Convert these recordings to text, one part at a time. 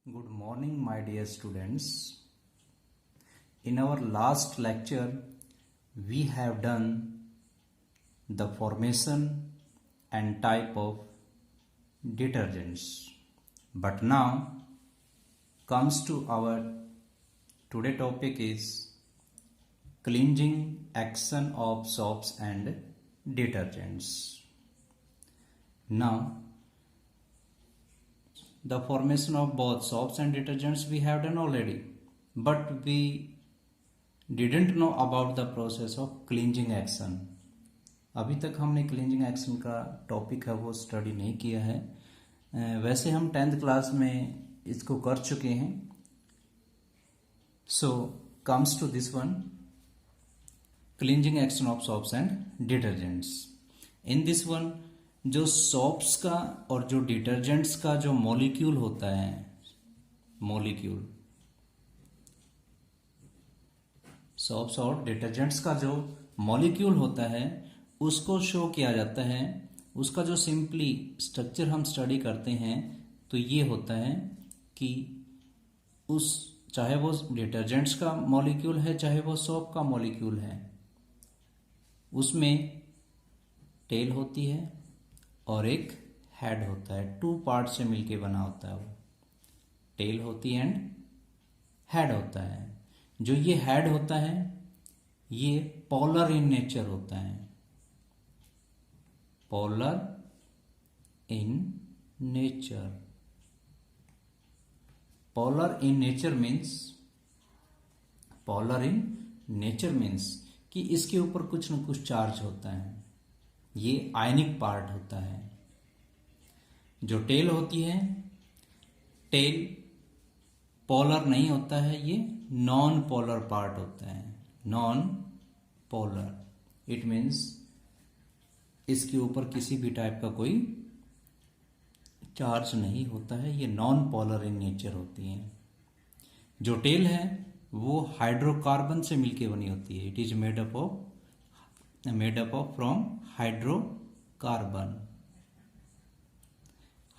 Good morning, my dear students. In our last lecture, we have done the formation and type of detergents. But now comes to our today topic is cleansing action of soaps and detergents. Now, the formation of both soaps and detergents we have done already, but we didn't know about the process of cleansing action. अभी तक हमने cleansing action का topic है वो study नहीं किया है। वैसे हम 10th क्लास में इसको कर चुके हैं। So comes to this one, cleansing action of soaps and detergents. In this one जो सोप्स का और जो डिटर्जेंट्स का जो मॉलिक्यूल होता है, मॉलिक्यूल सोप्स और डिटर्जेंट्स का जो मॉलिक्यूल होता है उसको शो किया जाता है। उसका जो सिंपली स्ट्रक्चर हम स्टडी करते हैं तो ये होता है कि उस चाहे वो डिटर्जेंट्स का मॉलिक्यूल है चाहे वो सोप का मॉलिक्यूल है, उसमें टेल होती है और एक हेड होता है। 2 पार्ट से मिलके बना होता है वो, टेल होती है एंड हेड होता है। जो ये हेड होता है ये पोलर इन नेचर होता है। Polar in nature, polar in nature means, polar in nature means कि इसके ऊपर कुछ न कुछ चार्ज होता है। ये आयनिक पार्ट होता है। जो टेल होती है, टेल पोलर नहीं होता है, ये नॉन पोलर पार्ट होता है। नॉन पोलर इट मीन्स इसके ऊपर किसी भी टाइप का कोई चार्ज नहीं होता है। ये नॉन पोलर इन नेचर होती है। जो टेल है वो हाइड्रोकार्बन से मिलके बनी होती है। It is made up of from hydrocarbon.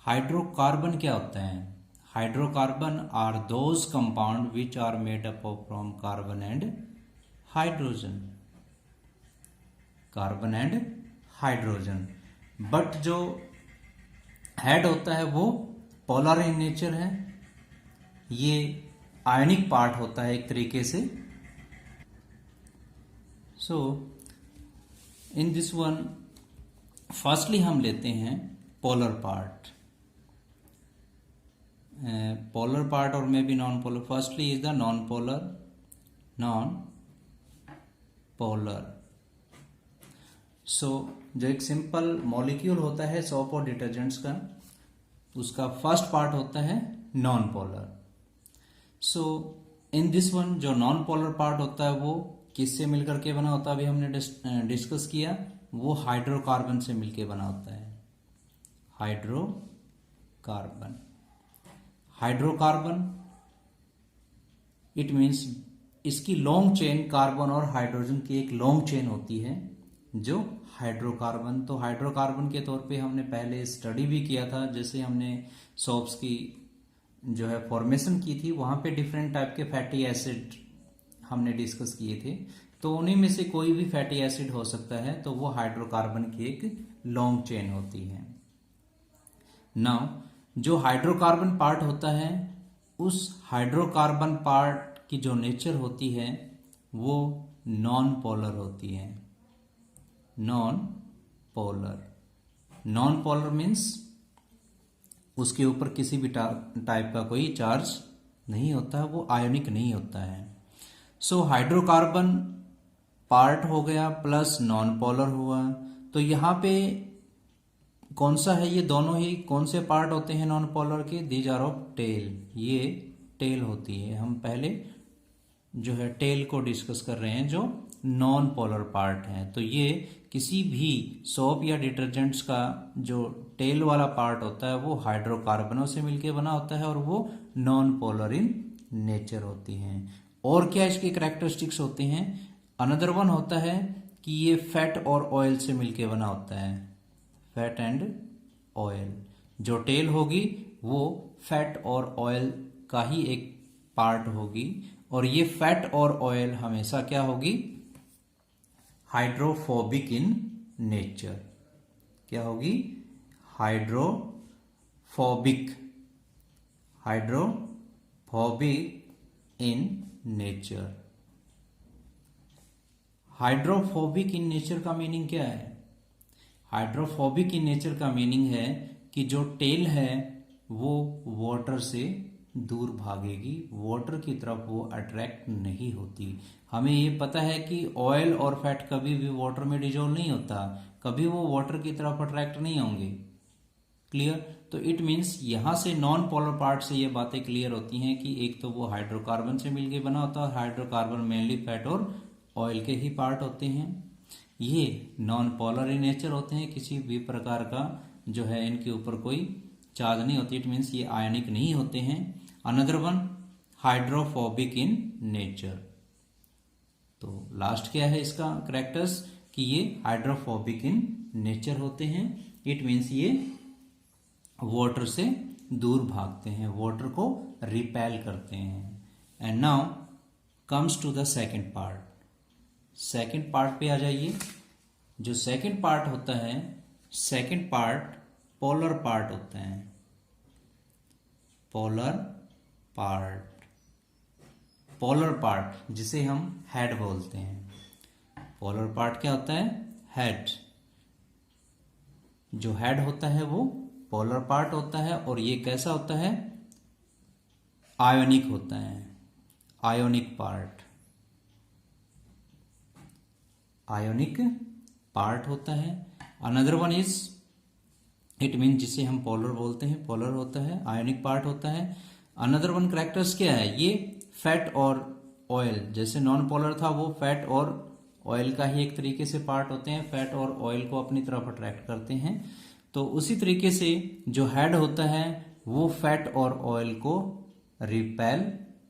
Hydrocarbon क्या होता है? Hydrocarbon are those compound which are made up of from carbon and hydrogen. Carbon and hydrogen. But जो हेड होता है वो पोलर इन नेचर है। ये आयनिक पार्ट होता है एक तरीके से। So in this one firstly हम लेते हैं पोलर पार्ट। पोलर पार्ट और maybe non polar. Firstly is the non polar. Non polar. So जो एक सिंपल मॉलिक्यूल होता है सोप और डिटर्जेंट्स का, उसका फर्स्ट पार्ट होता है non polar. So in this one जो नॉन पोलर पार्ट होता है वो किससे मिलकर के बना होता है? अभी हमने डिस्कस किया, वो हाइड्रोकार्बन से मिलके बना होता है। हाइड्रोकार्बन। हाइड्रोकार्बन इट मीन्स इसकी लॉन्ग चेन, कार्बन और हाइड्रोजन की एक लॉन्ग चेन होती है जो हाइड्रोकार्बन। तो हाइड्रोकार्बन के तौर पे हमने पहले स्टडी भी किया था, जैसे हमने सोप्स की जो है फॉर्मेशन की थी, वहां पे डिफरेंट टाइप के फैटी एसिड हमने डिस्कस किए थे। तो उन्हीं में से कोई भी फैटी एसिड हो सकता है, तो वो हाइड्रोकार्बन की एक लॉन्ग चेन होती है। नाउ जो हाइड्रोकार्बन पार्ट होता है, उस हाइड्रोकार्बन पार्ट की जो नेचर होती है वो नॉन पोलर होती है। Non polar. Non polar means उसके ऊपर किसी भी टाइप का कोई चार्ज नहीं होता है, वो आयोनिक नहीं होता है। सो हाइड्रोकार्बन पार्ट हो गया प्लस नॉन पोलर हुआ। तो यहां पे कौन सा है? ये दोनों ही कौन से पार्ट होते हैं नॉन पोलर के? These are of tail. ये टेल होती है। हम पहले जो है टेल को डिस्कस कर रहे हैं जो नॉन पोलर पार्ट है। तो ये किसी भी सोप या डिटर्जेंट्स का जो टेल वाला पार्ट होता है वो हाइड्रोकार्बनों से मिलके बना होता है और वो नॉन पोलर इन नेचर होती हैं। और क्या इसके कैरेक्टरिस्टिक्स होते हैं? अनदर वन होता है कि ये फैट और ऑयल से मिलके बना होता है। Fat and oil. जो टेल होगी वो फैट और ऑयल का ही एक पार्ट होगी, और ये फैट और ऑयल हमेशा क्या होगी, हाइड्रोफोबिक इन नेचर। क्या होगी, hydrophobic, hydrophobic in nature. Hydrophobic in nature का मीनिंग क्या है? हाइड्रोफोबिक इन नेचर का मीनिंग है कि जो टेल है वो वाटर से दूर भागेगी, वाटर की तरफ वो अट्रैक्ट नहीं होती। हमें ये पता है कि ऑयल और फैट कभी भी वाटर में डिजोल्व नहीं होता, कभी वो वाटर की तरफ अट्रैक्ट नहीं होंगे। क्लियर? तो इट मीन्स यहां से नॉन पोलर पार्ट से ये बातें क्लियर होती हैं कि एक तो वो हाइड्रोकार्बन से मिलकर बना होता है, और हाइड्रोकार्बन मेनली फैट और ऑयल के ही पार्ट होते हैं। ये नॉन पोलर इन नेचर होते हैं, किसी भी प्रकार का जो है इनके ऊपर कोई चार्ज नहीं होती, इट मीन्स ये आयनिक नहीं होते हैं। Another one hydrophobic in nature. तो लास्ट क्या है इसका कैरेक्टर्स, कि ये हाइड्रोफोबिक इन नेचर होते हैं। इट मीन्स ये वाटर से दूर भागते हैं, वाटर को रिपेल करते हैं। And now comes to the second part. Second part पे आ जाइए। जो सेकेंड पार्ट होता है, सेकेंड पार्ट पोलर पार्ट होता है। पोलर पार्ट, पोलर पार्ट जिसे हम हेड बोलते हैं। पोलर पार्ट क्या होता है? हेड। जो हेड होता है वो पोलर पार्ट होता है, और ये कैसा होता है? आयोनिक होता है, आयोनिक पार्ट, आयोनिक पार्ट होता है। Another one is, it mean जिसे हम पोलर बोलते हैं, पोलर होता है, आयोनिक पार्ट होता है। अनदर वन कैरेक्टर्स क्या है? ये फैट और ऑयल, जैसे नॉन पोलर था वो फैट और ऑयल का ही एक तरीके से पार्ट होते हैं, फैट और ऑयल को अपनी तरफ अट्रैक्ट करते हैं। तो उसी तरीके से जो हेड होता है वो फैट और ऑयल को रिपेल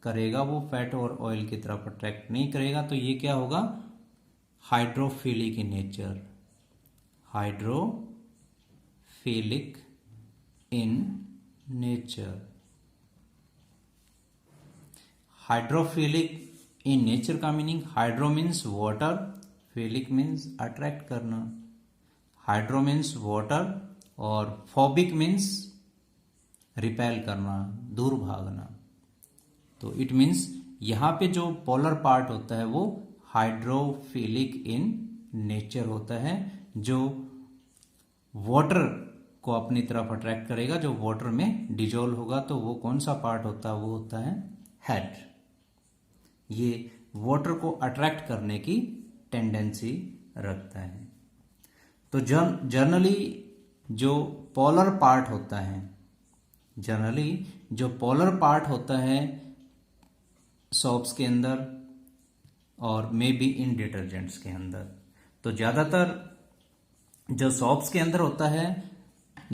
करेगा, वो फैट और ऑयल की तरफ अट्रैक्ट नहीं करेगा। तो ये क्या होगा? Hydrophilic in nature, hydrophilic in nature. Hydrophilic in nature का meaning, hydro means water, philic means attract करना। हाइड्रो मीन्स वाटर और फोबिक मीन्स रिपेल करना, दूर भागना। तो इट मीन्स यहां पे जो पोलर पार्ट होता है वो हाइड्रोफिलिक इन नेचर होता है, जो वाटर को अपनी तरफ अट्रैक्ट करेगा, जो वाटर में डिजोल्व होगा। तो वो कौन सा पार्ट होता है? वो होता है हेड। ये वाटर को अट्रैक्ट करने की टेंडेंसी रखता है। तो जनरली जो पोलर पार्ट होता है, जनरली जो पोलर पार्ट होता है सोप्स के अंदर और मे बी इन डिटर्जेंट्स के अंदर, तो ज्यादातर जो सोप्स के अंदर होता है,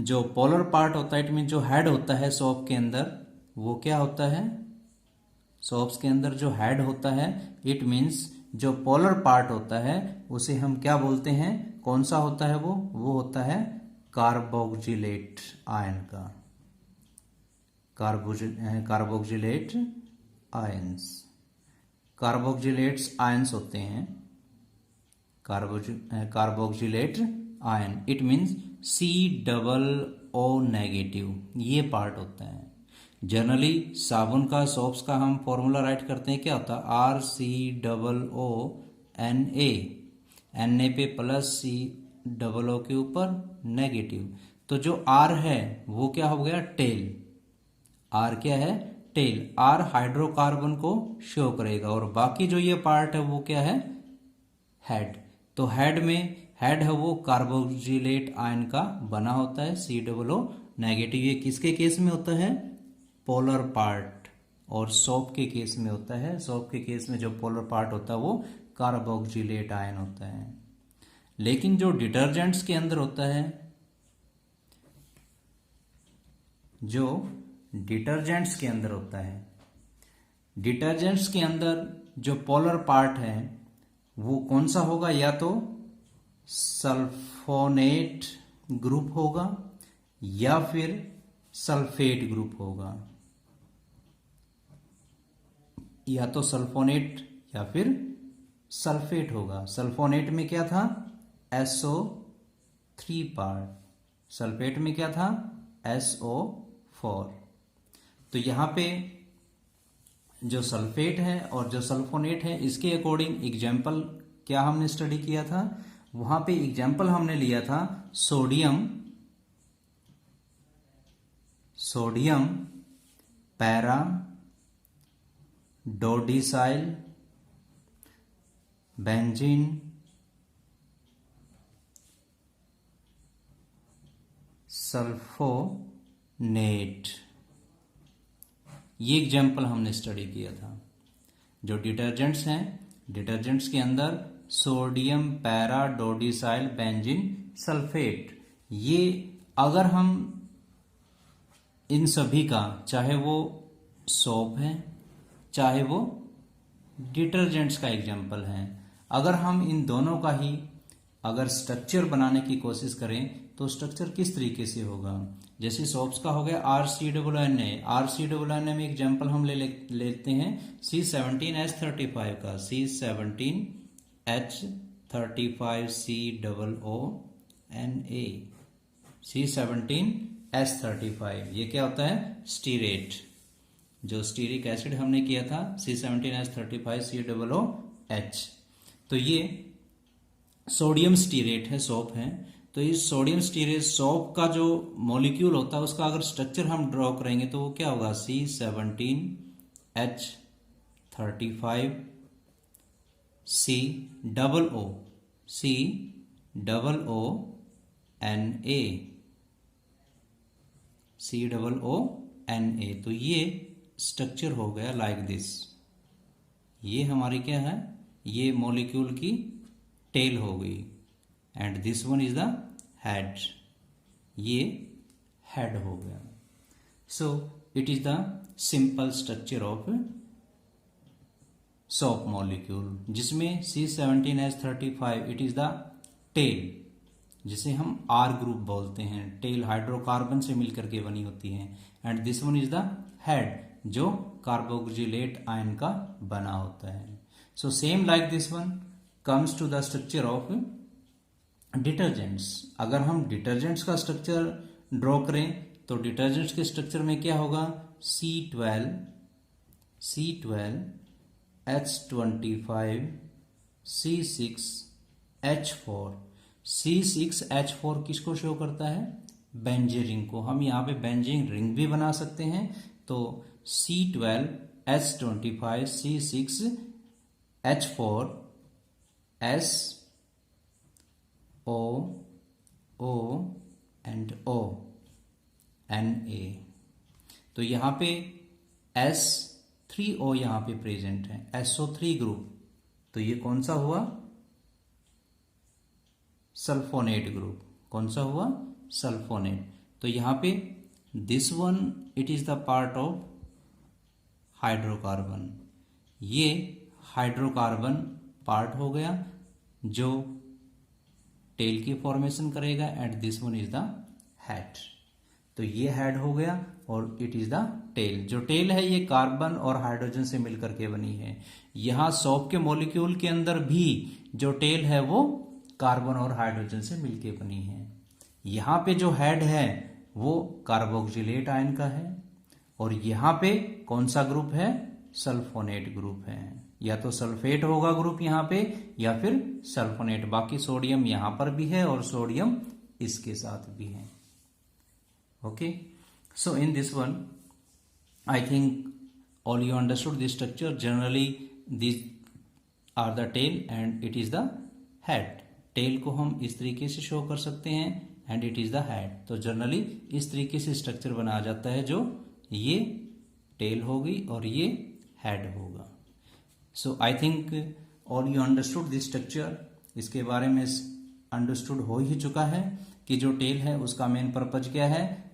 जो पोलर पार्ट होता है, इट मीन जो हेड होता है सोप के अंदर, वो क्या होता है? सोप्स के अंदर जो हेड होता है, इट मीन्स जो पोलर पार्ट होता है उसे हम क्या बोलते हैं? कौन सा होता है वो होता है कार्बोक्जिलेट आयन का, कार्बोक्जिलेट आयंस। कार्बोक्जिलेट्स आयंस होते हैं, carboxylate ion, it means COO negative, ये पार्ट होता है। जनरली साबुन का, सोप्स का हम फॉर्मूला राइट करते हैं, क्या होता है? RCOONA, Na पे प्लस COO के ऊपर नेगेटिव। तो जो R है वो क्या हो गया? टेल। R क्या है? टेल। R हाइड्रोकार्बन को शो करेगा, और बाकी जो ये पार्ट है वो क्या है? हेड। तो हेड में, हेड है वो कार्बोक्जिलेट आयन का बना होता है, COO नेगेटिव। ये किसके केस में होता है? Polar part. और सोप के केस में होता है, सोप के केस में जो पोलर पार्ट होता है वो कार्बोक्जिलेट आयन होता है। लेकिन जो डिटर्जेंट्स के अंदर होता है, जो डिटर्जेंट्स के अंदर होता है, डिटर्जेंट्स के अंदर जो पोलर पार्ट है वो कौन सा होगा? या तो सल्फोनेट ग्रुप होगा या फिर सल्फेट ग्रुप होगा। या तो सल्फोनेट या फिर सल्फेट होगा। सल्फोनेट में क्या था, SO3 पार्ट, सल्फेट में क्या था, SO4। तो यहां पे जो सल्फेट है और जो सल्फोनेट है, इसके अकॉर्डिंग एग्जाम्पल क्या हमने स्टडी किया था, वहां पे एग्जाम्पल हमने लिया था सोडियम पैरा डोडिसाइल बेंजीन सल्फोनेट, ये एग्जाम्पल हमने स्टडी किया था। जो डिटर्जेंट्स हैं, डिटर्जेंट्स के अंदर सोडियम पैरा डोडिसाइल बेंजीन सल्फेट, ये अगर हम इन सभी का, चाहे वो सोप है चाहे वो डिटर्जेंट्स का एग्जाम्पल है, अगर हम इन दोनों का ही अगर स्ट्रक्चर बनाने की कोशिश करें तो स्ट्रक्चर किस तरीके से होगा। जैसे सोप्स का हो गया RCNA, RCNA में एग्जाम्पल हम लेते हैं C17H35 का, C17H35COONA, C17H35, ये क्या होता है, स्टीरेट। जो स्टीरिक एसिड हमने किया था C17H35COOH, तो ये सोडियम स्टीरेट है, सोप है। तो इस सोडियम स्टीरेट सोप का जो मॉलिक्यूल होता है उसका अगर स्ट्रक्चर हम ड्रॉ करेंगे तो वो क्या होगा, C17H35 COONA, तो ये स्ट्रक्चर हो गया लाइक दिस। ये हमारी क्या है, ये मॉलिक्यूल की टेल हो गई, and this one is the head, ये हेड हो गया। So it is the simple structure of soap molecule, जिसमें C17H35 it is the tell, जिसे हम R ग्रुप बोलते हैं। टेल हाइड्रोकार्बन से मिलकर के बनी होती है, and this one is the head, जो कार्बोक्सिलेट आयन का बना होता है। So same like this one comes to the structure of detergents. अगर हम डिटर्जेंट्स का स्ट्रक्चर ड्रॉ करें तो डिटर्जेंट्स के स्ट्रक्चर में क्या होगा, C12H25 C6H4। C6H4 किसको शो करता है, बेंजीन रिंग को। हम यहाँ पे बेंजीन रिंग भी बना सकते हैं। तो C12H25 C6H4 SO and O Na, तो यहां पे S3O यहां पे प्रेजेंट है, SO3 ग्रुप। तो ये कौन सा हुआ, सल्फोनेट ग्रुप। कौन सा हुआ, सल्फोनेट। तो यहां पे this one it is the part of hydrocarbon, ये हाइड्रोकार्बन पार्ट हो गया जो टेल की फॉर्मेशन करेगा, and this one is the head. तो ये हेड हो गया और इट इज द टेल। जो टेल है ये कार्बन और हाइड्रोजन से मिलकर के बनी है। यहां सोप के मॉलिक्यूल के अंदर भी जो टेल है वो कार्बन और हाइड्रोजन से मिलकर बनी है। यहां पे जो हेड है वो कार्बोक्सिलेट आयन का है, और यहां पे कौन सा ग्रुप है, सल्फोनेट ग्रुप है। या तो सल्फेट होगा ग्रुप यहां पे, या फिर सल्फोनेट। बाकी सोडियम यहां पर भी है और सोडियम इसके साथ भी है। Okay, so in this one I think all you understood this structure. Generally this are the tail and it is the head. Tail को हम इस तरीके से शो कर सकते हैं and it is the head. तो जनरली इस तरीके से स्ट्रक्चर बनाया जाता है, जो ये टेल होगी और ये हेड होगा। So I think all you understood this structure. इसके बारे में अंडरस्टूड हो ही चुका है कि जो टेल है उसका मेन पर्पज क्या है,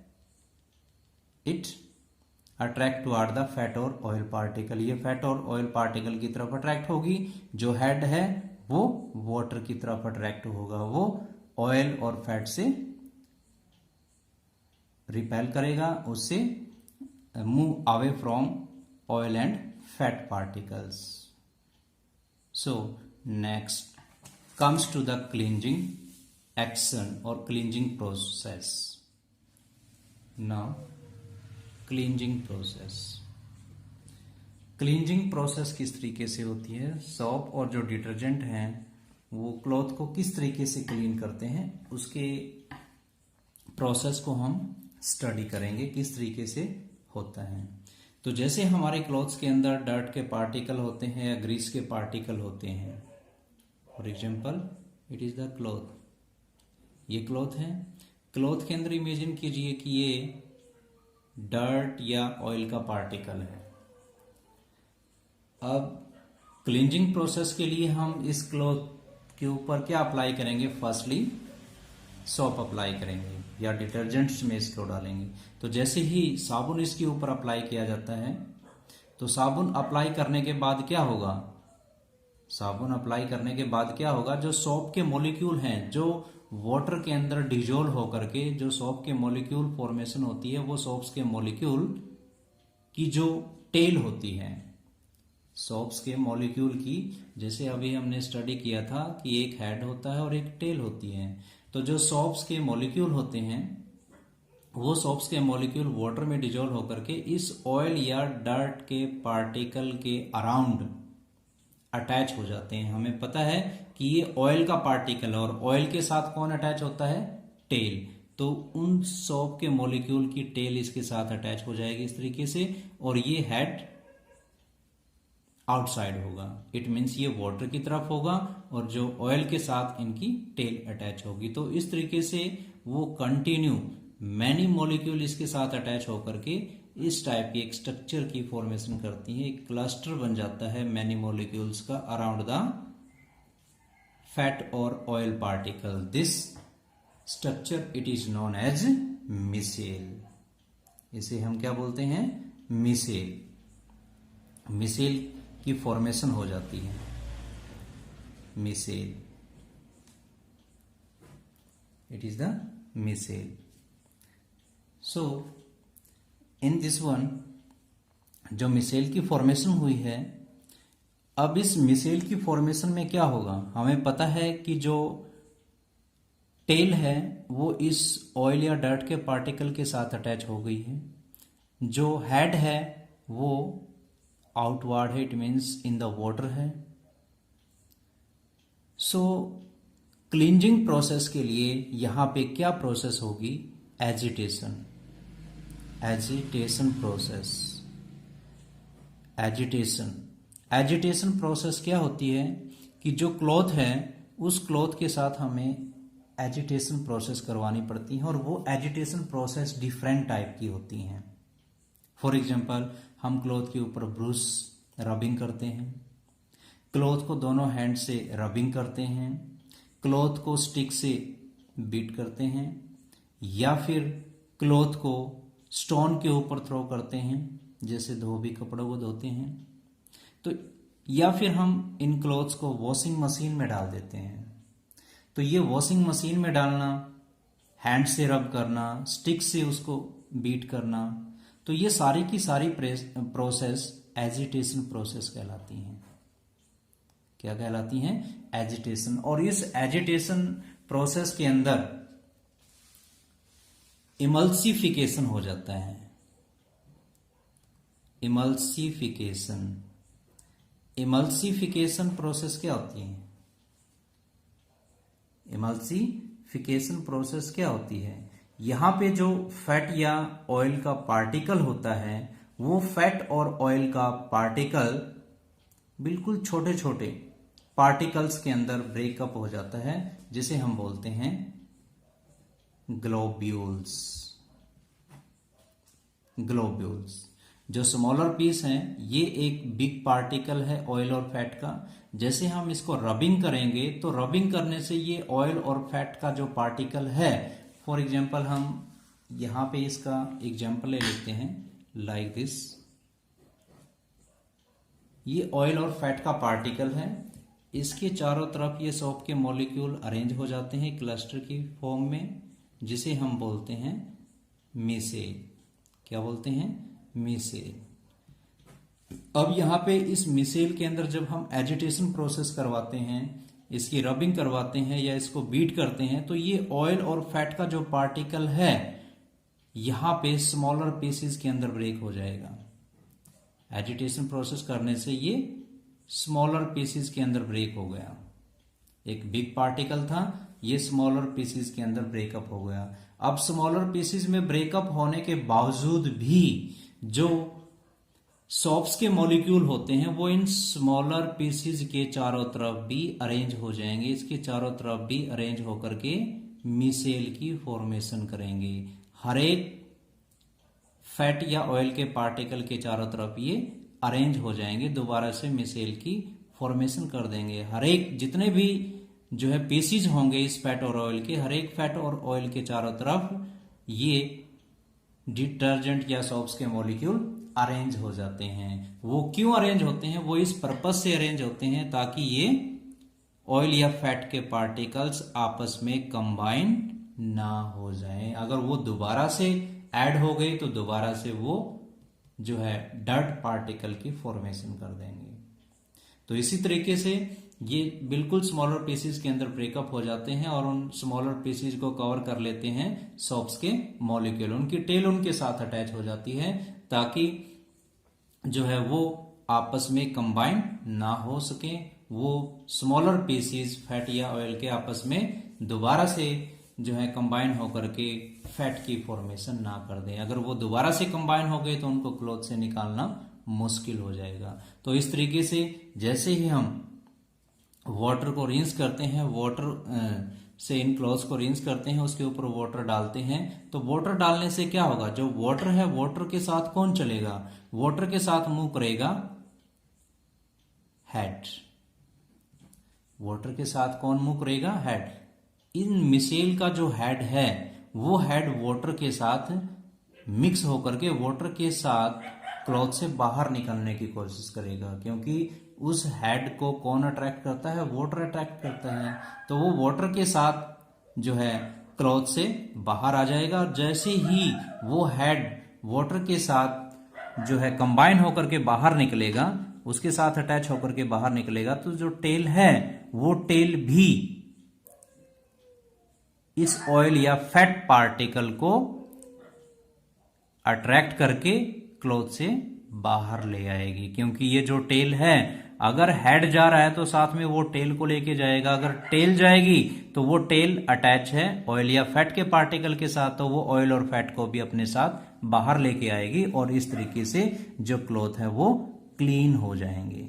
it attract toward the fat और ऑयल पार्टिकल। ये फैट और ऑयल पार्टिकल की तरफ अट्रैक्ट होगी। जो हेड है वो वाटर की तरफ अट्रैक्ट होगा, वो ऑयल और फैट से रिपेल करेगा, उससे move away from oil and fat particles. So next comes to the cleansing action or cleansing process. Now cleansing process. Cleansing process किस तरीके से होती है? सोप और जो डिटर्जेंट हैं वो क्लॉथ को किस तरीके से क्लीन करते हैं, उसके प्रोसेस को हम स्टडी करेंगे किस तरीके से होता है। तो जैसे हमारे क्लॉथ्स के अंदर डर्ट के पार्टिकल होते हैं या ग्रीस के पार्टिकल होते हैं, for example it is the cloth, ये क्लॉथ है। क्लॉथ के अंदर इमेजिन कीजिए कि ये डर्ट या ऑयल का पार्टिकल है। अब क्लींजिंग प्रोसेस के लिए हम इस क्लॉथ के ऊपर क्या अप्लाई करेंगे? फर्स्टली सोप अप्लाई करेंगे या डिटर्जेंट्स में इसको डालेंगे। तो जैसे ही साबुन इसके ऊपर अप्लाई किया जाता है तो साबुन अप्लाई करने के बाद क्या होगा? साबुन अप्लाई करने के बाद क्या होगा? जो सोप के मॉलिक्यूल हैं जो वाटर के अंदर डिजोल्व होकर के जो सोप के मॉलिक्यूल फॉर्मेशन होती है, वो सोप्स के मॉलिक्यूल की जो टेल होती है, सोप्स के मॉलिक्यूल की, जैसे अभी हमने स्टडी किया था कि एक हेड होता है और एक टेल होती है। तो जो सोप्स के मॉलिक्यूल होते हैं वो सोप्स के मॉलिक्यूल वाटर में डिजोल्व होकर के इस ऑयल या डर्ट के पार्टिकल के अराउंड अटैच हो जाते हैं। हमें पता है कि ये ऑयल का पार्टिकल है और ऑयल के साथ कौन अटैच होता है? टेल। तो उन सोप के मॉलिक्यूल की टेल इसके साथ अटैच हो जाएगी इस तरीके से, और ये हेड आउटसाइड होगा। इट मीन्स ये वाटर की तरफ होगा और जो ऑयल के साथ इनकी टेल अटैच होगी। तो इस तरीके से वो कंटिन्यू मैनी मॉलिक्यूल इसके साथ अटैच होकर के इस टाइप की एक स्ट्रक्चर की फॉर्मेशन करती है। एक क्लस्टर बन जाता है मैनी मॉलिक्यूल्स का अराउंड द फैट और oil particle. This structure it is known as micelle. इसे हम क्या बोलते हैं? मिसेल। मिसेल की फॉर्मेशन हो जाती है, micelle. It is the micelle. So in this one जो मिसेल की फॉर्मेशन हुई है, अब इस मिसेल की फॉर्मेशन में क्या होगा? हमें पता है कि जो टेल है वो इस ऑयल या डर्ट के पार्टिकल के साथ अटैच हो गई है। जो हेड है वो आउटवर्ड है, it means in the water है। सो क्लींजिंग प्रोसेस के लिए यहां पे क्या प्रोसेस होगी? Agitation. Agitation process. Agitation process क्या होती है कि जो क्लॉथ है उस क्लॉथ के साथ हमें एजिटेशन प्रोसेस करवानी पड़ती है, और वो एजिटेशन प्रोसेस डिफरेंट टाइप की होती हैं। फॉर एग्जाम्पल हम क्लॉथ के ऊपर ब्रश रबिंग करते हैं, क्लॉथ को दोनों हैंड से रबिंग करते हैं, क्लॉथ को स्टिक से बीट करते हैं, या फिर क्लॉथ को स्टोन के ऊपर थ्रो करते हैं जैसे धोबी कपड़ों को धोते हैं। तो या फिर हम इन क्लॉथ्स को वॉशिंग मशीन में डाल देते हैं। तो ये वॉशिंग मशीन में डालना, हैंड से रब करना, स्टिक से उसको बीट करना, तो ये सारी की सारी प्रोसेस एजिटेशन प्रोसेस कहलाती हैं। क्या कहलाती हैं? एजिटेशन। और इस एजिटेशन प्रोसेस के अंदर इमल्सिफिकेशन हो जाता है। इमल्सिफिकेशन प्रोसेस क्या होती है? इमल्सिफिकेशन प्रोसेस क्या होती है? यहां पे जो फैट या ऑयल का पार्टिकल होता है वो फैट और ऑयल का पार्टिकल बिल्कुल छोटे छोटे पार्टिकल्स के अंदर ब्रेकअप हो जाता है, जिसे हम बोलते हैं ग्लोब्यूल्स। जो स्मॉलर पीस हैं ये एक बिग पार्टिकल है ऑयल और फैट का। जैसे हम इसको रबिंग करेंगे तो रबिंग करने से ये ऑयल और फैट का जो पार्टिकल है, फॉर एग्जाम्पल हम यहां पे इसका एग्जाम्पल ले लेते हैं लाइक दिस। ये ऑयल और फैट का पार्टिकल है, इसके चारों तरफ ये सोप के मॉलिक्यूल अरेंज हो जाते हैं क्लस्टर की फॉर्म में, जिसे हम बोलते हैं मिसेल। क्या बोलते हैं? मिसेल। अब यहाँ पे इस मिसेल के अंदर जब हम एजिटेशन प्रोसेस करवाते हैं, इसकी रबिंग करवाते हैं या इसको बीट करते हैं, तो ये ऑयल और फैट का जो पार्टिकल है यहाँ पे स्मॉलर पीसेस के अंदर ब्रेक हो जाएगा। एजिटेशन प्रोसेस करने से ये स्मॉलर पीसेस के अंदर ब्रेक हो गया। एक बिग पार्टिकल था, ये स्मॉलर पीसेस के अंदर ब्रेकअप हो गया। अब स्मॉलर पीसेस में ब्रेकअप होने के बावजूद भी जो सॉप्स के मॉलिक्यूल होते हैं वो इन स्मॉलर पीसेस के चारों तरफ भी अरेंज हो जाएंगे, इसके चारों तरफ भी अरेंज होकर के मिसेल की फॉर्मेशन करेंगे। हर एक फैट या ऑयल के पार्टिकल के चारों तरफ ये अरेंज हो जाएंगे, दोबारा से मिसेल की फॉर्मेशन कर देंगे। हर एक जितने भी जो है पीसीज होंगे इस फैट और ऑयल के, हर एक फैट और ऑयल के चारों तरफ ये डिटर्जेंट या सोप्स के मॉलिक्यूल अरेंज हो जाते हैं। वो क्यों अरेंज होते हैं? वो इस पर्पस से अरेंज होते हैं ताकि ये ऑयल या फैट के पार्टिकल्स आपस में कंबाइन ना हो जाएं। अगर वो दोबारा से ऐड हो गई तो दोबारा से वो जो है डर्ट पार्टिकल की फॉर्मेशन कर देंगे। तो इसी तरीके से ये बिल्कुल स्मॉलर पीसेस के अंदर ब्रेकअप हो जाते हैं और उन स्मॉलर पीसेस को कवर कर लेते हैं सोप्स के मॉलिक्यूल। उनकी टेल उनके साथ अटैच हो जाती है ताकि जो है वो आपस में कंबाइन ना हो सके, वो स्मॉलर पीसेस फैट या ऑयल के आपस में दोबारा से जो है कंबाइन होकर के फैट की फॉर्मेशन ना कर दें। अगर वो दोबारा से कंबाइन हो गए तो उनको क्लॉथ से निकालना मुश्किल हो जाएगा। तो इस तरीके से जैसे ही हम वाटर को रिंस करते हैं, वाटर से इन क्लॉथ्स को रिंस करते हैं, उसके ऊपर वाटर डालते हैं, तो वाटर डालने से क्या होगा? जो वाटर है वाटर के साथ कौन चलेगा? वाटर के साथ मूव करेगा हेड। वाटर के साथ कौन मूव करेगा? हेड। इन मिसेल का जो हेड है वो हेड वाटर के साथ मिक्स होकर के वाटर के साथ क्लॉथ से बाहर निकलने की कोशिश करेगा, क्योंकि उस हेड को कौन अट्रैक्ट करता है? वाटर अट्रैक्ट करता है। तो वो वाटर के साथ जो है क्लॉथ से बाहर आ जाएगा। जैसे ही वो हेड वाटर के साथ जो है कंबाइन होकर के बाहर निकलेगा, उसके साथ अटैच होकर के बाहर निकलेगा, तो जो टेल है वो टेल भी इस ऑयल या फैट पार्टिकल को अट्रैक्ट करके क्लॉथ से बाहर ले आएगी। क्योंकि ये जो टेल है, अगर हेड जा रहा है तो साथ में वो टेल को लेके जाएगा। अगर टेल जाएगी तो वो टेल अटैच है ऑयल या फैट के पार्टिकल के साथ, तो वो ऑयल और फैट को भी अपने साथ बाहर लेके आएगी और इस तरीके से जो क्लॉथ है वो क्लीन हो जाएंगे।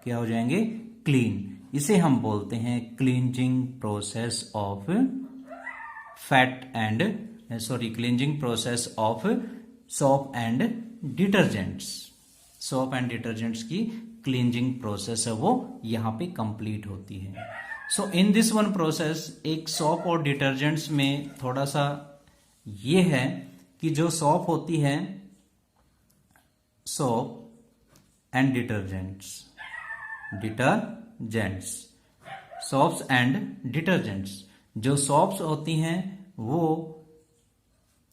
क्या हो जाएंगे? क्लीन। इसे हम बोलते हैं cleansing process of fat and cleansing process of soap and detergents. Soap and detergents की क्लींजिंग प्रोसेस है वो यहां पे कंप्लीट होती है। सो इन दिस वन प्रोसेस, एक सोप और डिटर्जेंट्स में थोड़ा सा ये है कि जो सोप होती है, soap and detergents, soaps and detergents, जो सोप्स होती हैं वो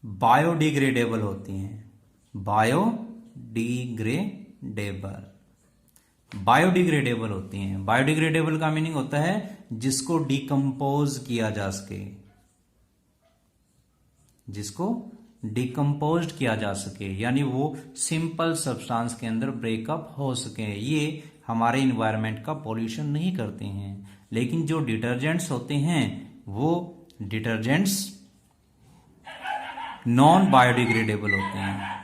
बायोडिग्रेडेबल होती हैं। बायोडिग्रेडेबल होती हैं। बायोडिग्रेडेबल का मीनिंग होता है जिसको डिकम्पोज किया जा सके, जिसको डिकम्पोज किया जा सके, यानी वो सिंपल सब्सटेंस के अंदर ब्रेकअप हो सके। ये हमारे इन्वायरमेंट का पॉल्यूशन नहीं करते हैं। लेकिन जो डिटर्जेंट्स होते हैं वो डिटर्जेंट्स नॉन बायोडिग्रेडेबल होते हैं।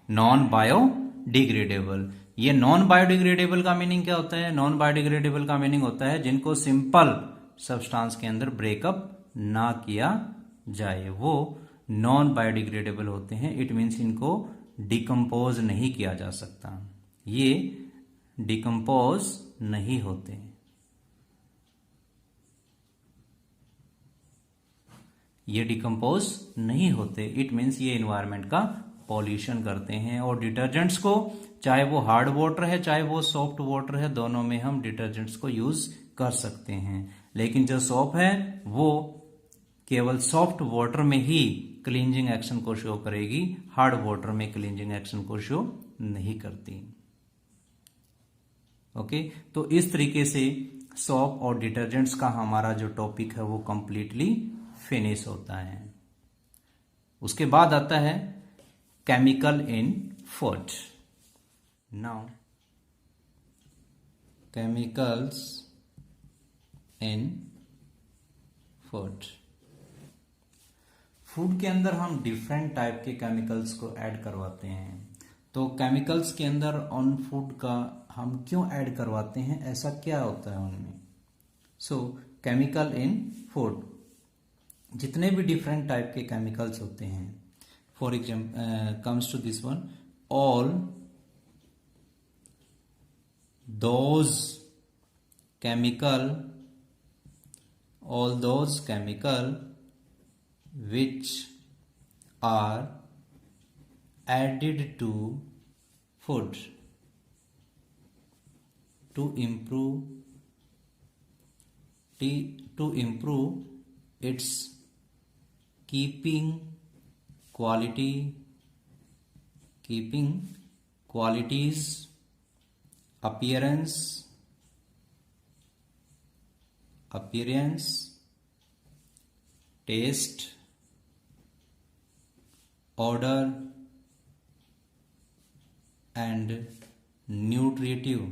Non biodegradable. ये नॉन बायोडिग्रेडेबल का मीनिंग क्या होता है? नॉन बायोडिग्रेडेबल का मीनिंग होता है जिनको सिंपल सब्सटेंस के अंदर ब्रेकअप ना किया जाए, वो नॉन बायोडिग्रेडेबल होते हैं। इट मीन्स इनको डिकम्पोज नहीं किया जा सकता, ये डिकम्पोज नहीं होते। ये डिकम्पोज नहीं होते। इट मीन्स ये एनवायरनमेंट का पॉल्यूशन करते हैं। और डिटर्जेंट्स को, चाहे वो हार्ड वाटर है चाहे वो सॉफ्ट वाटर है, दोनों में हम डिटर्जेंट्स को यूज कर सकते हैं। लेकिन जो सोप है वो केवल सॉफ्ट वाटर में ही क्लींजिंग एक्शन को शो करेगी, हार्ड वाटर में क्लींजिंग एक्शन को शो नहीं करती। ओके, तो इस तरीके से सोप और डिटर्जेंट्स का हमारा जो टॉपिक है वो कंप्लीटली फिनिश होता है। उसके बाद आता है chemical in food. Now chemicals in food. Food के अंदर हम डिफरेंट टाइप के केमिकल्स को ऐड करवाते हैं। तो केमिकल्स के अंदर ऑन फूड का हम क्यों ऐड करवाते हैं, ऐसा क्या होता है उनमें? सो केमिकल इन फूड, जितने भी डिफरेंट टाइप के केमिकल्स होते हैं, for example comes to this one, all those chemical which are added to food to improve its keeping qualities, appearance, taste, order and nutritive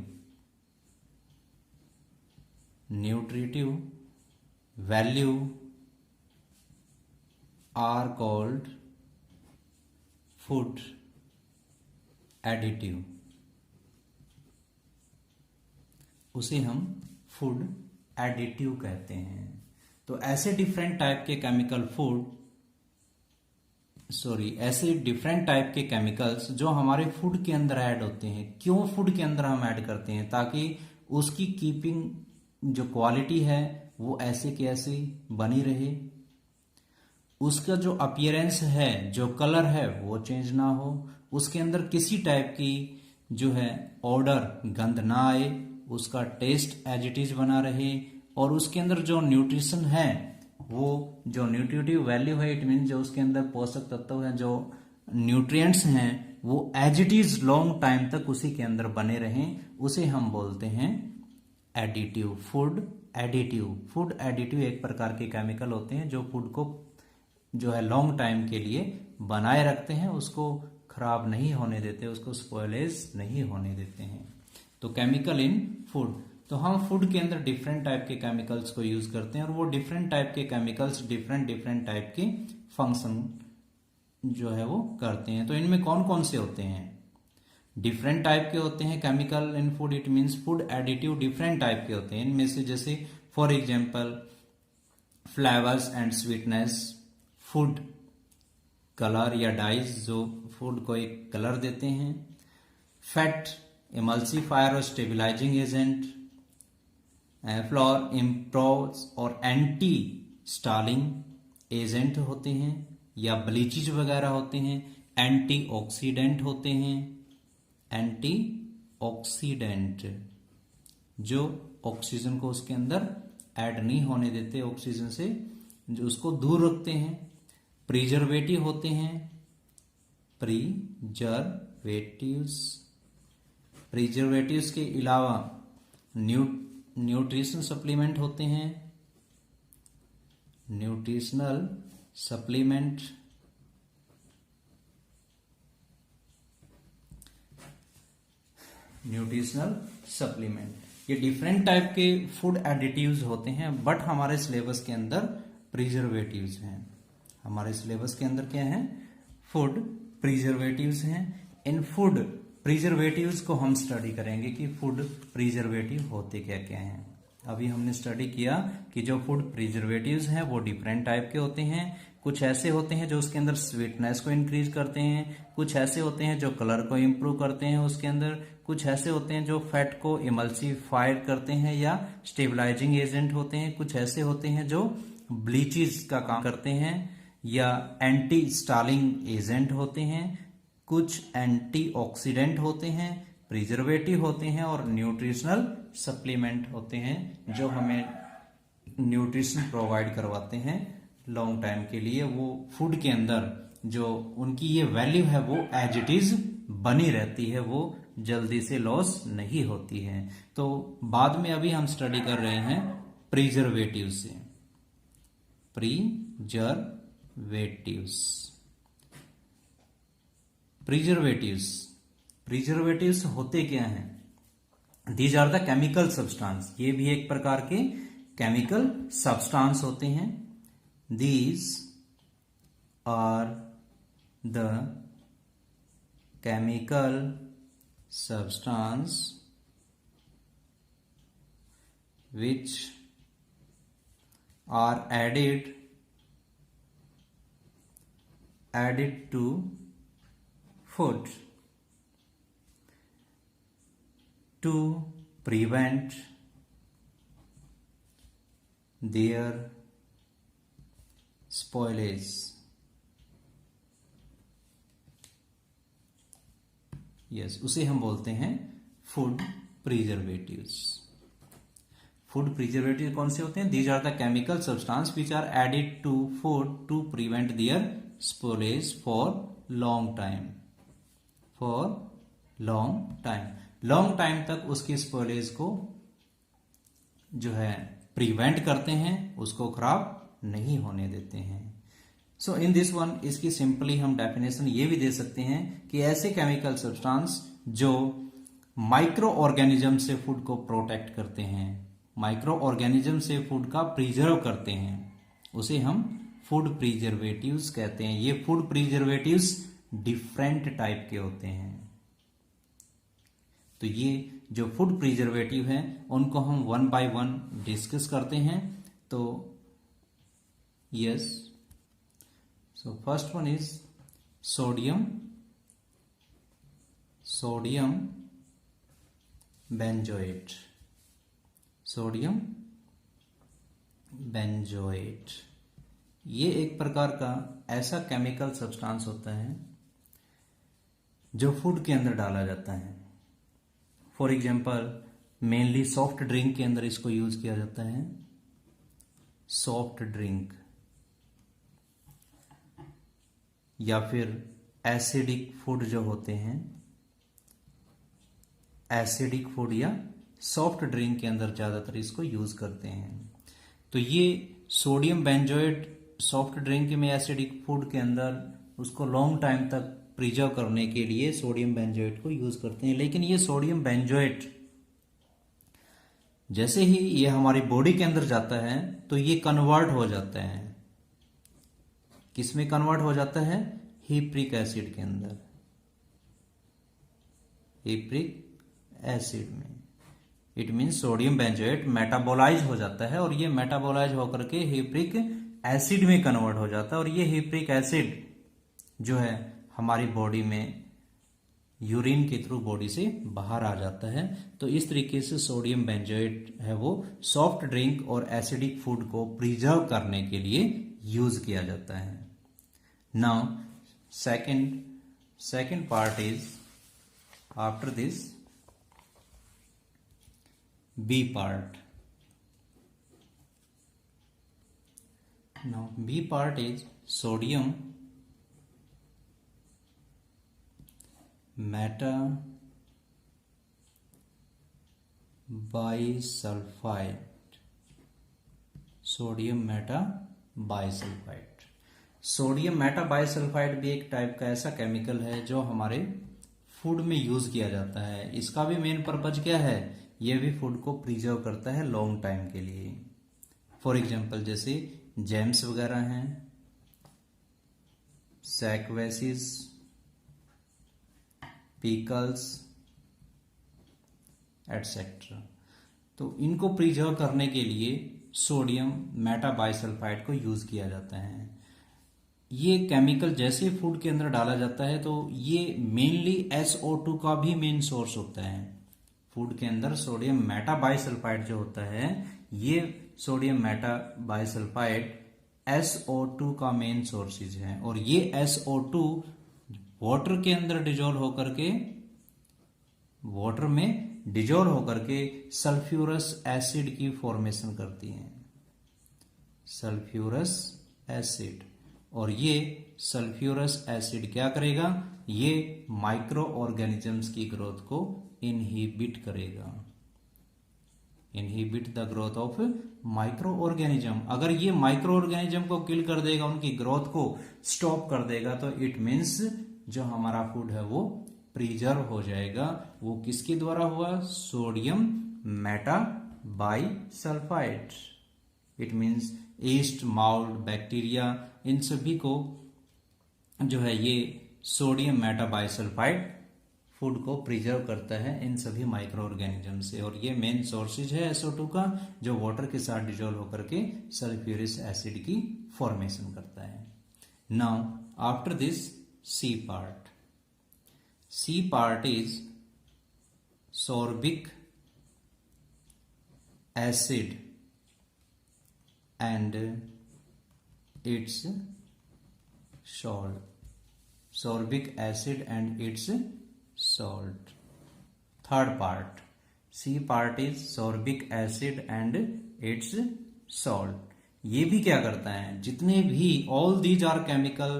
value are called food additive। उसे हम food additive कहते हैं। तो ऐसे different type के ऐसे different type के chemicals जो हमारे फूड के अंदर ऐड होते हैं, क्यों फूड के अंदर हम ऐड करते हैं? ताकि उसकी कीपिंग जो क्वालिटी है वो ऐसे की ऐसे बनी रहे, उसका जो अपीयरेंस है, जो कलर है वो चेंज ना हो, उसके अंदर किसी टाइप की जो है ऑर्डर गंध ना आए, उसका टेस्ट एज इट इज बना रहे, और उसके अंदर जो न्यूट्रिशन है, वो जो न्यूट्रिटिव वैल्यू है, इट मीन जो उसके अंदर पोषक तत्व है, जो न्यूट्रिएंट्स हैं, वो as it is long time तक उसी के अंदर बने रहें, उसे हम बोलते हैं एडिटिव। फूड एडिटिव एक प्रकार के केमिकल होते हैं जो फूड को जो है लॉन्ग टाइम के लिए बनाए रखते हैं, उसको खराब नहीं होने देते, उसको स्पॉइलेज नहीं होने देते हैं। तो केमिकल इन फूड, तो हम फूड के अंदर डिफरेंट टाइप के केमिकल्स को यूज करते हैं, और वो डिफरेंट टाइप के केमिकल्स डिफरेंट टाइप के फंक्शन जो है वो करते हैं। तो इनमें कौन कौन से होते हैं? डिफरेंट टाइप के होते हैं chemical in food, it means food additive different type के होते हैं। इनमें से जैसे for example flavours and sweetness, food colour या डाइज जो फूड को एक कलर देते हैं, फैट इमल्सिफायर और स्टेबिलाइजिंग एजेंट, फ्लोर इम्प्रोव्स और एंटी स्टालिंग एजेंट होते हैं, या ब्लीचिज वगैरह होते हैं, एंटीऑक्सीडेंट होते हैं, एंटीऑक्सीडेंट जो ऑक्सीजन को उसके अंदर ऐड नहीं होने देते, ऑक्सीजन से जो उसको दूर रखते हैं, प्रिजर्वेटिव होते हैं, प्रिजर्वेटिव्स के अलावा न्यूट्रिशन सप्लीमेंट होते हैं, न्यूट्रिशनल सप्लीमेंट, ये डिफरेंट टाइप के फूड एडिटिव्स होते हैं, बट हमारे सिलेबस के अंदर प्रिजर्वेटिव्स हैं। हमारे सिलेबस के अंदर क्या है? फूड प्रिजर्वेटिव्स हैं। इन फूड प्रिजर्वेटिव्स को हम स्टडी करेंगे कि फूड प्रिजर्वेटिव होते क्या क्या हैं। अभी हमने स्टडी किया कि जो फूड प्रिजर्वेटिव्स हैं वो डिफरेंट टाइप के होते हैं। कुछ ऐसे होते हैं जो उसके अंदर स्वीटनेस को इंक्रीज करते हैं, कुछ ऐसे होते हैं जो कलर को इम्प्रूव करते हैं उसके अंदर, कुछ ऐसे होते हैं जो फैट को इमल्सिफाइड करते हैं या स्टेबलाइजिंग एजेंट होते हैं, कुछ ऐसे होते हैं जो ब्लीचिज का काम करते हैं या एंटी स्टालिंग एजेंट होते हैं, कुछ एंटीऑक्सीडेंट होते हैं, प्रिजर्वेटिव होते हैं, और न्यूट्रिशनल सप्लीमेंट होते हैं जो हमें न्यूट्रिशन प्रोवाइड करवाते हैं लॉन्ग टाइम के लिए वो फूड के अंदर जो उनकी ये वैल्यू है वो एज इट इज बनी रहती है, वो जल्दी से लॉस नहीं होती है। तो बाद में अभी हम स्टडी कर रहे हैं प्रिजर्वेटिव से। प्रिजर्वेटिव्स होते क्या हैं? These are the chemical substance, ये भी एक प्रकार के केमिकल सब्सटेंस होते हैं। These are the chemical substance which are added to food to prevent their spoilage. Yes, उसे हम बोलते हैं फूड प्रिजर्वेटिव्स। फूड प्रिजर्वेटिव कौन से होते हैं? These are the chemical substance which are added to food to prevent their spoilage for long time. Long time तक उसके स्पॉइलेज को जो है प्रिवेंट करते हैं, उसको खराब नहीं होने देते हैं। सो इन दिस वन, इसकी सिंपली हम डेफिनेशन ये भी दे सकते हैं कि ऐसे केमिकल सब्सटेंस जो माइक्रो ऑर्गेनिज्म से फूड को प्रोटेक्ट करते हैं, माइक्रो ऑर्गेनिज्म से फूड का प्रिजर्व करते हैं, उसे हम फूड प्रिजर्वेटिव्स कहते हैं। ये फूड प्रिजर्वेटिव्स डिफरेंट टाइप के होते हैं। तो ये जो फूड प्रिजर्वेटिव हैं उनको हम वन बाय वन डिस्कस करते हैं। तो yes, so first one is sodium benzoate। ये एक प्रकार का ऐसा केमिकल सब्सटेंस होता है जो फूड के अंदर डाला जाता है। For example, mainly soft drink के अंदर इसको यूज किया जाता है। सॉफ्ट ड्रिंक या फिर एसिडिक फूड जो होते हैं, एसिडिक फूड या सॉफ्ट ड्रिंक के अंदर ज्यादातर इसको यूज करते हैं। तो ये सोडियम बेंजोएट सॉफ्ट ड्रिंक में, एसिडिक फूड के अंदर उसको लॉन्ग टाइम तक प्रिजर्व करने के लिए सोडियम बेंजोएट को यूज करते हैं। लेकिन ये सोडियम बेंजोएट जैसे ही ये हमारी बॉडी के अंदर जाता है तो ये कन्वर्ट हो जाता है। किसमें कन्वर्ट हो जाता है? हिप्रिक एसिड के अंदर, हिप्रिक एसिड में। It means sodium benzoate metabolize हो जाता है और ये मेटाबोलाइज होकर के हिप्रिक एसिड में कन्वर्ट हो जाता है। और ये हिप्रिक एसिड जो है हमारी बॉडी में यूरिन के थ्रू बॉडी से बाहर आ जाता है। तो इस तरीके से सोडियम बेंजोएट है वो सॉफ्ट ड्रिंक और एसिडिक फूड को प्रिजर्व करने के लिए यूज किया जाता है। Now second part is after this B part. Now B part is sodium metabisulfite। Sodium metabisulphite भी एक टाइप का ऐसा केमिकल है जो हमारे फूड में यूज किया जाता है। इसका भी मेन पर्पज क्या है? यह भी फूड को प्रिजर्व करता है लॉन्ग टाइम के लिए। फॉर एग्जांपल, जैसे जैम्स वगैरह हैं, सैकवेसिस, पिकल्स एटसेट्रा। तो इनको प्रिजर्व करने के लिए सोडियम मेटाबाइसल्फाइड को यूज किया जाता है। ये केमिकल जैसे फूड के अंदर डाला जाता है तो ये मेनली SO2 का भी मेन सोर्स होता है। फूड के अंदर सोडियम मेटाबाइसल्फाइड जो होता है, ये सोडियम मेटाबाइसल्फाइड SO2 का मेन सोर्सेज है। और ये SO2 वाटर के अंदर डिजोल्व होकर के, वाटर में डिजोल्व होकर के सल्फ्यूरस एसिड की फॉर्मेशन करती हैं। सल्फ्यूरस एसिड, और ये सल्फ्यूरस एसिड क्या करेगा, ये माइक्रो ऑर्गेनिजम्स की ग्रोथ को इनहिबिट करेगा, inhibit the growth of micro organism. अगर ये माइक्रो ऑर्गेनिज्म को किल कर देगा, उनकी ग्रोथ को स्टॉप कर देगा, तो इट मीन्स जो हमारा फूड है वो प्रिजर्व हो जाएगा। वो किसके द्वारा हुआ, sodium metabisulphite. It means yeast, mould, bacteria, इन सभी को जो है ये सोडियम मेटाबाइसल्फाइड फूड को प्रिजर्व करता है इन सभी माइक्रो ऑर्गेनिज्म से, और ये मेन सोर्सेज है SO2 का, जो वाटर के साथ डिजोल्व होकर के सल्फ्यूरिक एसिड की फॉर्मेशन करता है। Now after this C part, C part is sorbic acid and its salt, sorbic acid and its salt. Third part, C part is sorbic acid and its salt. ये भी क्या करता है, जितने भी all these are chemical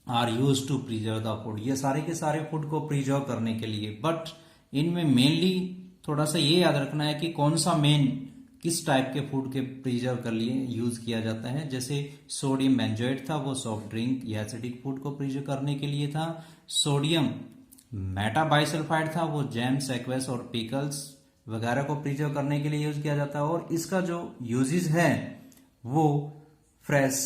are used to preserve the food, ये सारे के सारे फूड को प्रिजर्व करने के लिए, बट इनमें मेनली थोड़ा सा ये याद रखना है कि कौन सा मेन किस टाइप के फूड के प्रिजर्व कर लिए यूज किया जाता है। जैसे सोडियम बेंजोएट था, वो सॉफ्ट ड्रिंक या एसिडिक फूड को प्रिजर्व करने के लिए था। सोडियम मेटाबाइसल्फाइड था, वो जैम्स, एक्वेस और पिकल्स वगैरह को प्रिजर्व करने के लिए यूज किया जाता है। और इसका जो यूजेस है वो फ्रेश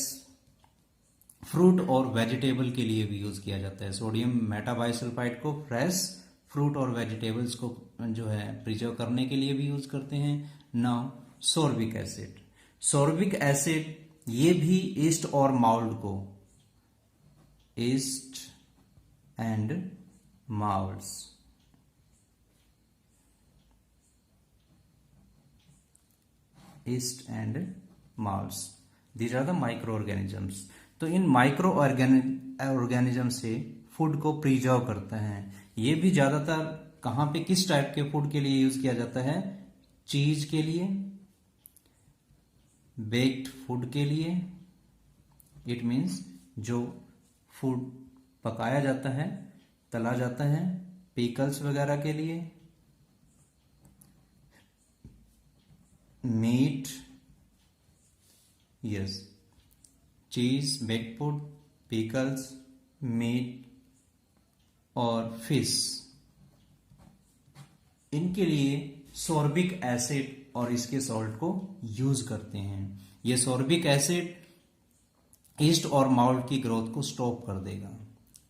फ्रूट और वेजिटेबल के लिए भी यूज किया जाता है। सोडियम मेटाबाइसल्फाइड को फ्रेश फ्रूट और वेजिटेबल्स को जो है प्रिजर्व करने के लिए भी यूज करते हैं। Now sorbic acid, sorbic acid ये भी ईस्ट और माउल्ड को, yeast and moulds, yeast and moulds, these are the microorganisms. तो इन माइक्रो ऑर्गेनिज्म से फूड को प्रिजर्व करता है। ये भी ज्यादातर कहां पे, किस टाइप के फूड के लिए यूज किया जाता है, चीज के लिए, बेक्ड फूड के लिए, इट मीन्स जो फूड पकाया जाता है, तला जाता है, पिकल्स वगैरह के लिए, मीट, यस, चीज, बेक्ड फूड, पिकल्स, मीट और फिश, इनके लिए सोर्बिक एसिड और इसके सॉल्ट को यूज करते हैं। ये सोर्बिक एसिड ईस्ट और माउल्ट की ग्रोथ को स्टॉप कर देगा,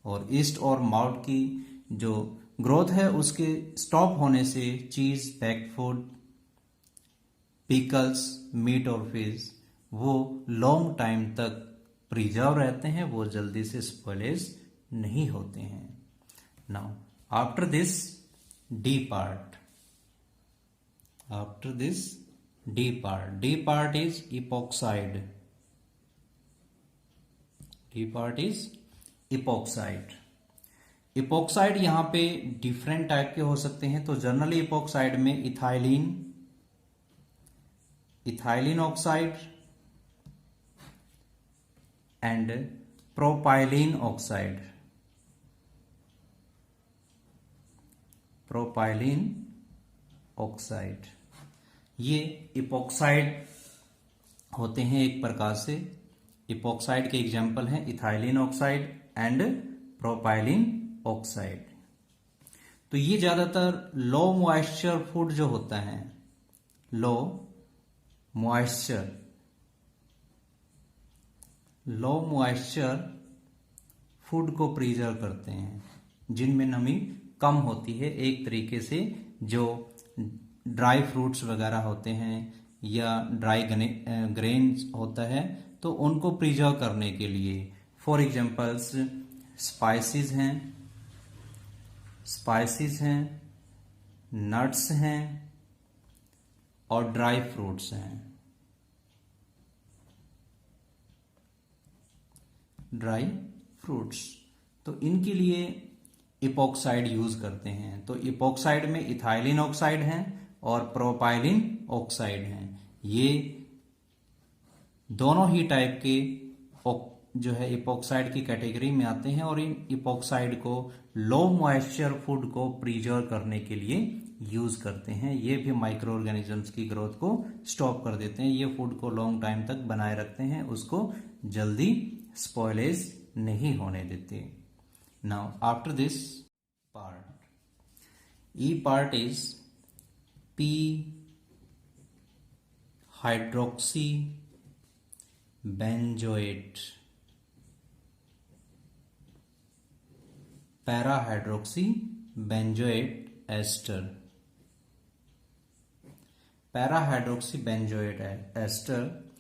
और ईस्ट और माउल्ट की जो ग्रोथ है उसके स्टॉप होने से चीज, पैक्ड फूड, पिकल्स, मीट और फिश वो लॉन्ग टाइम तक प्रिजर्व रहते हैं, वो जल्दी से स्पॉइलेज नहीं होते हैं। Now after this D part, after this D part is epoxide, D part is epoxide. Epoxide यहां पे डिफरेंट टाइप के हो सकते हैं। तो जनरली इपोक्साइड में ethylene oxide and propylene oxide, propylene oxide, ये इपोक्साइड होते हैं एक प्रकार से। इपोक्साइड के एग्जाम्पल हैं ethylene oxide and propylene oxide. तो ये ज्यादातर लो मॉइस्चर फूड जो होता है, लो मॉइस्चर फूड को प्रिजर्व करते हैं, जिनमें नमी कम होती है। एक तरीके से जो ड्राई फ्रूट्स वगैरह होते हैं या ड्राई ग्रेन्स होता है, तो उनको प्रिजर्व करने के लिए फॉर एग्जाम्पल्स स्पाइसेस हैं, नट्स हैं और ड्राई फ्रूट्स हैं, ड्राई फ्रूट्स। तो इनके लिए इपोक्साइड यूज करते हैं। तो इपोक्साइड में इथाइलिन ऑक्साइड है और प्रोपाइलिन ऑक्साइड है। ये दोनों ही टाइप के जो है इपोक्साइड की कैटेगरी में आते हैं, और इन इपोक्साइड को लो मॉइस्चर फूड को प्रिजर्व करने के लिए यूज करते हैं। ये भी माइक्रो ऑर्गेनिजम्स की ग्रोथ को स्टॉप कर देते हैं। ये फूड को लॉन्ग टाइम तक बनाए रखते हैं, उसको जल्दी स्पॉइलेज नहीं होने देते। Now after this part, E part is P hydroxy benzoate, para hydroxy benzoate ester. Para hydroxy benzoate ester,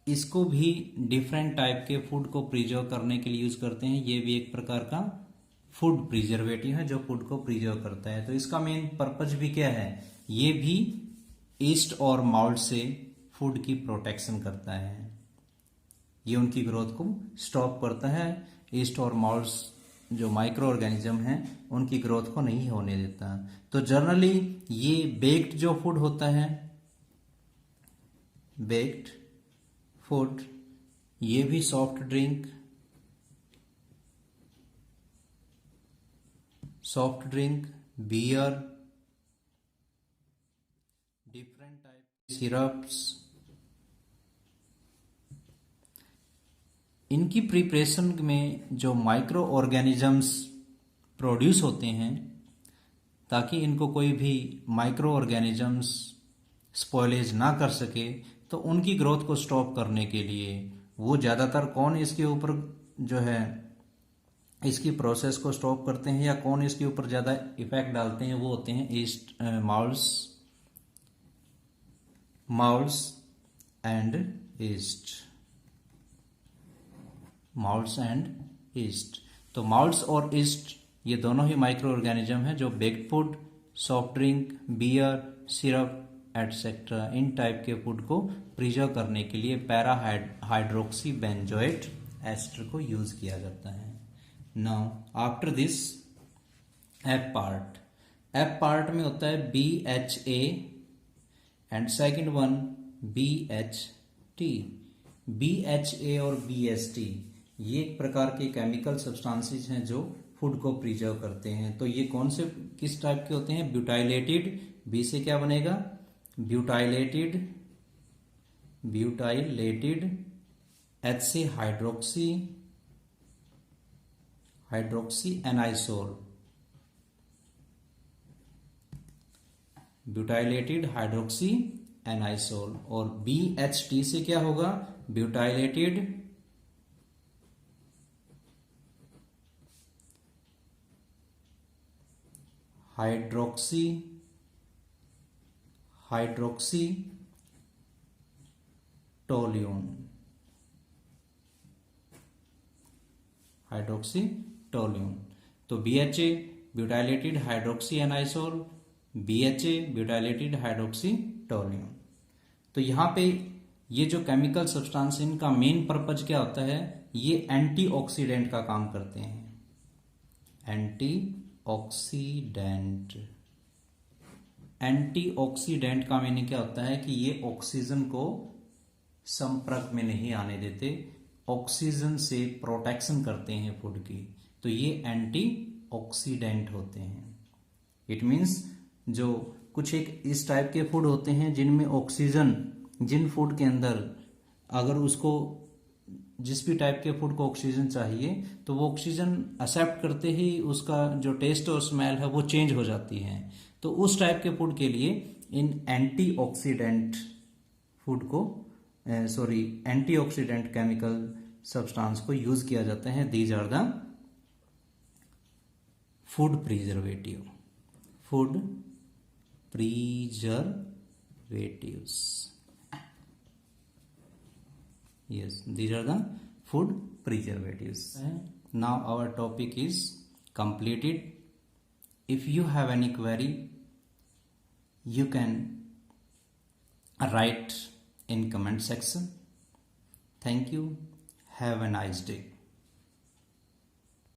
इसको भी डिफरेंट टाइप के फूड को प्रिजर्व करने के लिए यूज करते हैं। ये भी एक प्रकार का फूड प्रिजर्वेटिव है जो फूड को प्रिजर्व करता है। तो इसका मेन पर्पज भी क्या है, ये भी ईस्ट और माउल्ट से फूड की प्रोटेक्शन करता है। ये उनकी ग्रोथ को स्टॉप करता है। ईस्ट और माउल्ट्स जो माइक्रो ऑर्गेनिज्म हैं उनकी ग्रोथ को नहीं होने देता। तो जनरली ये बेक्ड जो फूड होता है, बेक्ड फूड, ये भी soft drink, beer, different type syrups, इनकी प्रिपरेशन में जो माइक्रो ऑर्गेनिजम्स प्रोड्यूस होते हैं, ताकि इनको कोई भी माइक्रो ऑर्गेनिजम्स स्पॉइलेज ना कर सके, तो उनकी ग्रोथ को स्टॉप करने के लिए वो ज़्यादातर कौन इसके ऊपर जो है इसकी प्रोसेस को स्टॉप करते हैं या कौन इसके ऊपर ज़्यादा इफेक्ट डालते हैं, वो होते हैं ईस्ट माउल्ट्स एंड ईस्ट। तो माउल्ट्स और ईस्ट ये दोनों ही माइक्रो ऑर्गेनिज्म हैं जो baked food, soft drink, beer, syrup etcetera, इन टाइप के फूड को प्रिजर्व करने के लिए पैरा हाइड्रोक्सी बेंजोएट एस्टर को यूज किया जाता है। Now after this F part में होता है BHA and second one BHT। BHA और BHT ये एक प्रकार के केमिकल सब्सटेंसेस हैं जो फूड को प्रिजर्व करते हैं। तो ये कौन से किस टाइप के होते हैं, ब्यूटाइलेटेड, बी से क्या बनेगा, ब्यूटाइलेटेड, H से hydroxy anisole, butylated hydroxy anisole. और BHT से क्या होगा, ब्यूटाइलेटेड हाइड्रोक्सी टोल्यून, तो BHA butylated hydroxy anisole, BHA butylated hydroxy toluene. तो यहाँ पे ये जो केमिकल सब्सटेंस इनका मेन पर्पज क्या होता है, ये एंटीऑक्सीडेंट का काम करते हैं। एंटीऑक्सीडेंट का मीनिंग क्या होता है कि ये ऑक्सीजन को संपर्क में नहीं आने देते, ऑक्सीजन से प्रोटेक्शन करते हैं फूड की। तो ये एंटीऑक्सीडेंट होते हैं। इट मीन्स जो कुछ एक इस टाइप के फूड होते हैं जिनमें ऑक्सीजन, जिन फूड के अंदर अगर उसको जिस भी टाइप के फूड को ऑक्सीजन चाहिए तो वो ऑक्सीजन एक्सेप्ट करते ही उसका जो टेस्ट और स्मेल है वो चेंज हो जाती है। तो उस टाइप के फूड के लिए इन एंटीऑक्सीडेंट फूड को एंटीऑक्सीडेंट केमिकल सब्सटेंस को यूज किया जाता है। These are the food preservatives. Yes, these are the food preservatives. Now our topic is completed. If you have any query, you can write in comment section. Thank you. Have a nice day.